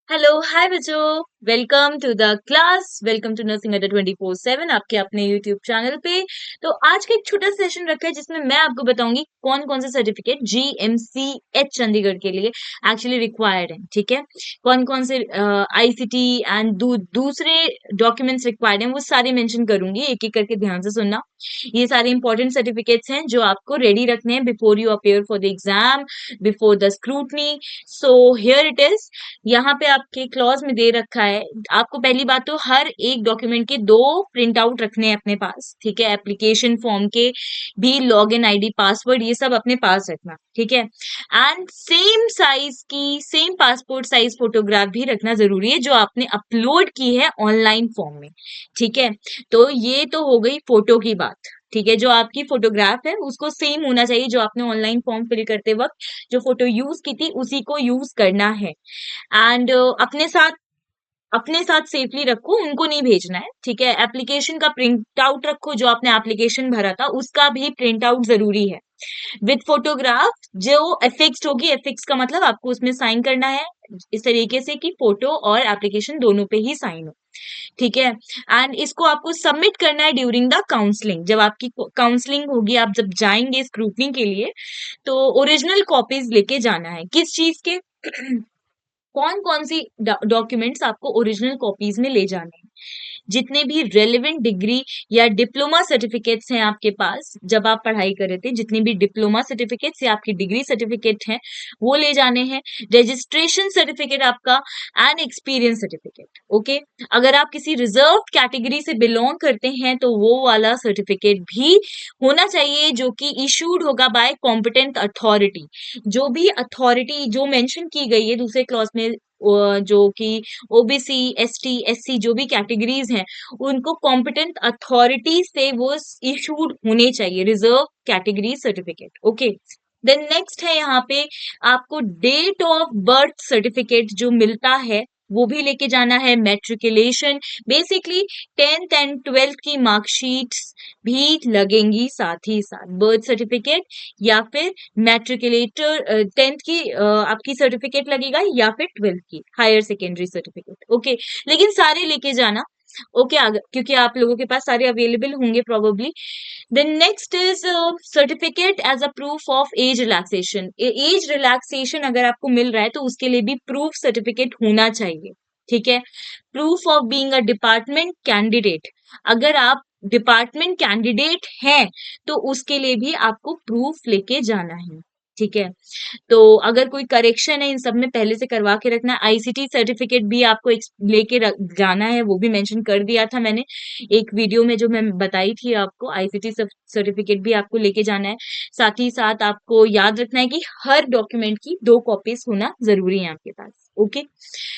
Hello hi बच्चों। Welcome to the class, welcome to nursing Adda 24/7 आपके अपने यूट्यूब चैनल पे। तो आज का एक छोटा सेशन रखा है जिसमें मैं आपको बताऊंगी कौन कौन से सर्टिफिकेट GMCH चंडीगढ़ के लिए एक्चुअली रिक्वायर्ड है। ठीक है, कौन कौन से ICT एंड दूसरे डॉक्यूमेंट्स रिक्वायर्ड हैं वो सारे मेंशन करूंगी, एक एक करके ध्यान से सुनना। ये सारे इंपॉर्टेंट सर्टिफिकेट्स हैं जो आपको रेडी रखने हैं before you appear for the exam, before the scrutiny. So here it is. यहाँ पे आपके क्लॉज में दे रखा है, आपको पहली बात तो हर एक डॉक्यूमेंट के दो प्रिंट आउट रखने हैं अपने पास। ठीक है, एप्लीकेशन फॉर्म के भी लॉग इन ID पासवर्ड ये सब अपने पास रखना। ठीक है, एंड सेम साइज की सेम पासपोर्ट साइज फोटोग्राफ भी रखना जरूरी है जो आपने अपलोड की है ऑनलाइन फॉर्म में। ठीक है, तो ये तो हो गई फोटो की बात। ठीक है, जो आपकी फोटोग्राफ है उसको सेम होना चाहिए, जो आपने ऑनलाइन फॉर्म फिल करते वक्त जो फोटो यूज की थी उसी को यूज करना है। एंड अपने साथ सेफली रखो, उनको नहीं भेजना है। ठीक है, एप्लीकेशन का प्रिंट आउट रखो, जो आपने एप्लीकेशन भरा था उसका भी प्रिंट आउट जरूरी है विद फोटोग्राफ। जो एफिक्स्ड होगी, एफिक्स का मतलब आपको उसमें साइन करना है इस तरीके से कि फोटो और एप्लीकेशन दोनों पे ही साइन हो। ठीक है, एंड इसको आपको सबमिट करना है ड्यूरिंग द काउंसलिंग। जब आपकी काउंसलिंग होगी, आप जब जाएंगे स्क्रूटनी के लिए, तो ओरिजिनल कॉपीज लेके जाना है। किस चीज के कौन कौन सी डॉक्यूमेंट्स आपको ओरिजिनल कॉपीज में ले जाने हैं? जितने भी रेलेवेंट डिग्री या डिप्लोमा सर्टिफिकेट्स हैं आपके पास, जब आप पढ़ाई कर रहे थे, जितने भी डिप्लोमा सर्टिफिकेट्स या आपकी डिग्री सर्टिफिकेट हैं वो ले जाने हैं। रजिस्ट्रेशन सर्टिफिकेट आपका एंड एक्सपीरियंस सर्टिफिकेट। ओके, अगर आप किसी रिजर्व कैटेगरी से बिलोंग करते हैं तो वो वाला सर्टिफिकेट भी होना चाहिए जो कि इशूड होगा बाय कॉम्पिटेंट अथॉरिटी। जो भी अथॉरिटी जो मेंशन की गई है दूसरे क्लॉज में, जो कि OBC ST SC जो भी कैटेगरीज हैं उनको कॉम्पिटेंट अथॉरिटी से वो इशूड होने चाहिए reserve category certificate. Okay, then next है यहाँ पे आपको डेट ऑफ बर्थ सर्टिफिकेट जो मिलता है वो भी लेके जाना है। Matriculation, basically 10th and 12th की मार्कशीट्स भी लगेंगी साथ ही साथ। बर्थ सर्टिफिकेट या फिर मैट्रिकुलेटर 10th की आपकी सर्टिफिकेट लगेगा या फिर 12th की हायर सेकेंडरी सर्टिफिकेट। ओके, लेकिन सारे लेके जाना। ओके, क्योंकि आप लोगों के पास सारे अवेलेबल होंगे probably. Then next is certificate as a proof of age relaxation. Age relaxation अगर आपको मिल रहा है तो उसके लिए भी प्रूफ सर्टिफिकेट होना चाहिए। ठीक है, proof of being a department candidate. अगर आप डिपार्टमेंट कैंडिडेट हैं तो उसके लिए भी आपको प्रूफ लेके जाना है। ठीक है, तो अगर कोई करेक्शन है इन सब में पहले से करवा के रखना है। ICT सर्टिफिकेट भी आपको लेके जाना है, वो भी मेंशन कर दिया था मैंने एक वीडियो में जो मैं बताई थी आपको। ICT सर्टिफिकेट भी आपको लेके जाना है। साथ ही साथ आपको याद रखना है कि हर डॉक्यूमेंट की 2 कॉपीज होना जरूरी है आपके पास। ओके,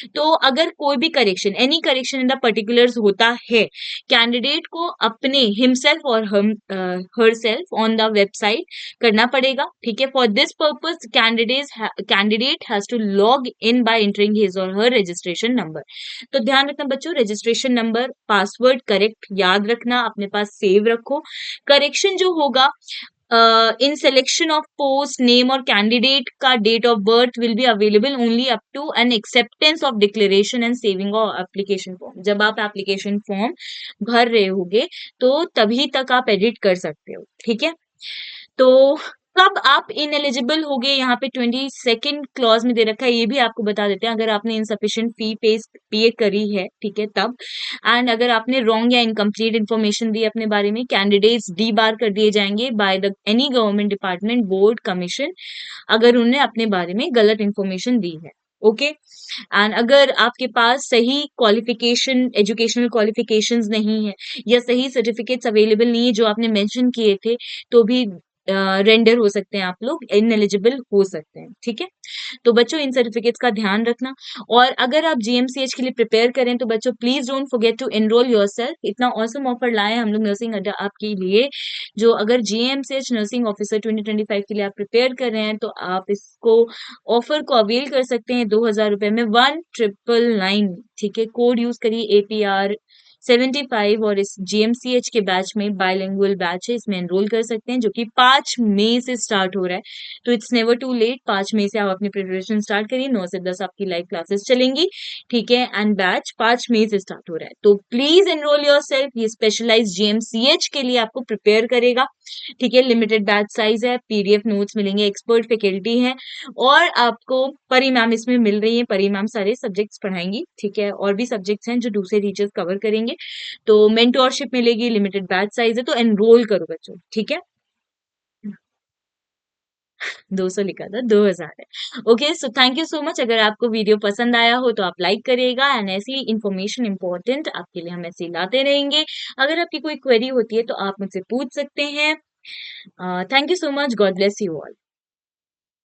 तो अगर कोई भी correction, any correction in the particulars होता है, कैंडिडेट को अपने हिमसेल्फ और हरसेल्फ ऑन द वेबसाइट करना पड़ेगा। ठीक है, for this purpose candidate has to log in by entering his or her registration number. तो ध्यान रखना बच्चों, रजिस्ट्रेशन नंबर पासवर्ड करेक्ट याद रखना, अपने पास सेव रखो। करेक्शन जो होगा in selection of post name और candidate का date of birth will be available only up to an acceptance of declaration and saving of application form। जब आप application form भर रहे होगे तो तभी तक आप edit कर सकते हो। ठीक है, तो कब आप इनएलिजिबल हो गए, यहाँ पे 22nd क्लॉज में दे रखा है, ये भी आपको बता देते हैं। अगर आपने इनसफिशिएंट फी पे करी है, ठीक है, तब। एंड अगर आपने रॉन्ग या इनकम्प्लीट इन्फॉर्मेशन दी अपने बारे में, कैंडिडेट्स डी बार कर दिए जाएंगे by the any government department, board, commission, अगर उन्होंने अपने बारे में गलत इन्फॉर्मेशन दी है। ओके, एंड अगर आपके पास सही क्वालिफिकेशन, एजुकेशनल क्वालिफिकेशंस नहीं है या सही सर्टिफिकेट्स अवेलेबल नहीं है जो आपने मेंशन किए थे, तो भी रेंडर हो सकते हैं, आप लोग इनएलिजिबल हो सकते हैं। ठीक है, तो बच्चों इन सर्टिफिकेट्स का ध्यान रखना। और अगर आप GMCH के लिए प्रिपेयर करें तो बच्चों please don't forget to enrol yourself. इतना ऑसम ऑफर लाए हैं हम लोग नर्सिंग अड्डा आपके लिए। जो अगर GMCH नर्सिंग ऑफिसर 2025 के लिए आप प्रिपेयर कर रहे हैं तो आप इसको ऑफर को अवेल कर सकते हैं 2000 रुपए में 1999। ठीक है, कोड यूज करिए APR 75 और इस GMCH के बैच में बायलिंगुअल बैच है, इसमें एनरोल कर सकते हैं जो कि 5 मई से स्टार्ट हो रहा है। तो इट्स नेवर टू लेट, 5 मई से आप अपनी प्रिपरेशन स्टार्ट करिए, 9 से 10 आपकी लाइव क्लासेस चलेंगी, ठीक है। एंड बैच 5 मई से स्टार्ट हो रहा है, तो प्लीज एनरोल योरसेल्फ। ये स्पेशलाइज्ड GMCH के लिए आपको प्रिपेयर करेगा, ठीक है। लिमिटेड बैच साइज है, PDF नोट्स मिलेंगे, एक्सपर्ट फैकल्टी है, और आपको परी मैम इसमें मिल रही है। परी मैम सारे सब्जेक्ट्स पढ़ाएंगी, ठीक है। और भी सब्जेक्ट्स हैं जो दूसरे टीचर्स कवर करेंगे, तो मेंटोरशिप मिलेगी, लिमिटेड बैच साइज है, तो एनरोल करो बच्चों, ठीक है। 200 लिखा था, 2000 है। Okay, so thank you so much. अगर आपको वीडियो पसंद आया हो तो आप लाइक करिएगा, एंड ऐसी इंफॉर्मेशन इंपॉर्टेंट आपके लिए हम ऐसे ही लाते रहेंगे। अगर आपकी कोई क्वेरी होती है तो आप मुझसे पूछ सकते हैं। Thank you so much, God bless you all.